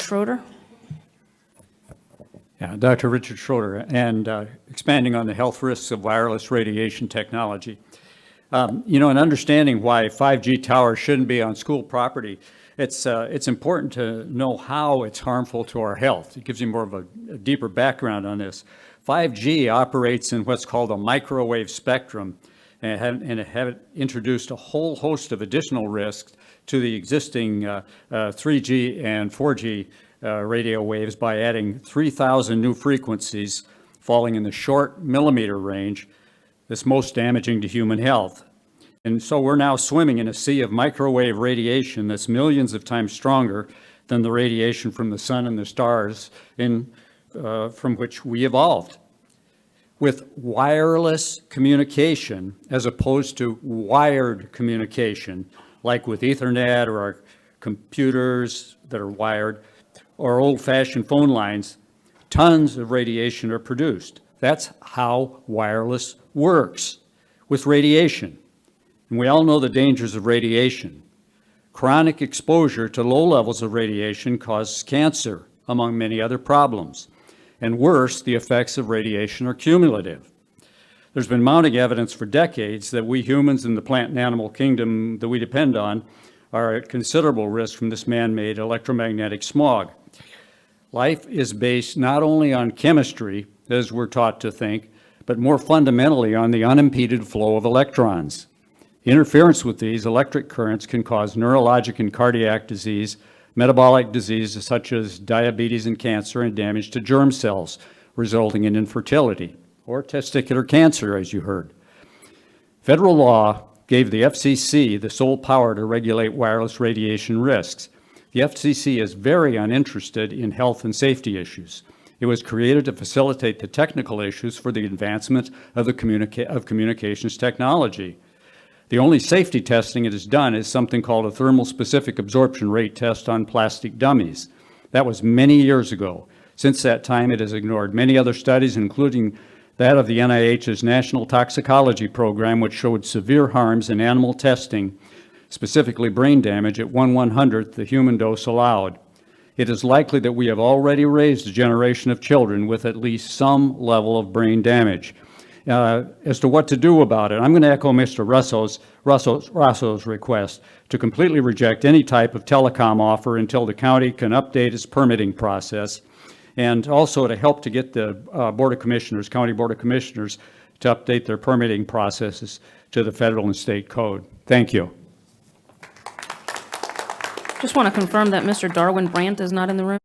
Schroeder. Yeah, Dr. Richard Schroeder, and expanding on the health risks of wireless radiation technology. In understanding why 5G towers shouldn't be on school property, it's important to know how it's harmful to our health. It gives you more of a deeper background on this. 5G operates in what's called a microwave spectrum, and it have introduced a whole host of additional risks to the existing 3G and 4G radio waves by adding 3,000 new frequencies falling in the short millimeter range that's most damaging to human health. And so we're now swimming in a sea of microwave radiation that's millions of times stronger than the radiation from the sun and the stars from which we evolved. With wireless communication, as opposed to wired communication, like with Ethernet or our computers that are wired, or old-fashioned phone lines, tons of radiation are produced. That's how wireless works, with radiation. And we all know the dangers of radiation. Chronic exposure to low levels of radiation causes cancer, among many other problems. And worse, the effects of radiation are cumulative. There's been mounting evidence for decades that we humans in the plant and animal kingdom that we depend on are at considerable risk from this man-made electromagnetic smog. Life is based not only on chemistry, as we're taught to think, but more fundamentally on the unimpeded flow of electrons. Interference with these electric currents can cause neurologic and cardiac disease, metabolic diseases such as diabetes and cancer, and damage to germ cells, resulting in infertility, or testicular cancer, as you heard. Federal law gave the FCC the sole power to regulate wireless radiation risks. The FCC is very uninterested in health and safety issues. It was created to facilitate the technical issues for the advancement of communications technology. The only safety testing it has done is something called a thermal specific absorption rate test on plastic dummies. That was many years ago. Since that time, it has ignored many other studies, including that of the NIH's National Toxicology Program, which showed severe harms in animal testing, specifically brain damage at 1/100th the human dose allowed. It is likely that we have already raised a generation of children with at least some level of brain damage. As to what to do about it, I'm going to echo Mr. Rosso's request to completely reject any type of telecom offer until the county can update its permitting process, and also to help to get the County Board of Commissioners, to update their permitting processes to the federal and state code. Thank you. Just want to confirm that Mr. Darwin Brandt is not in the room.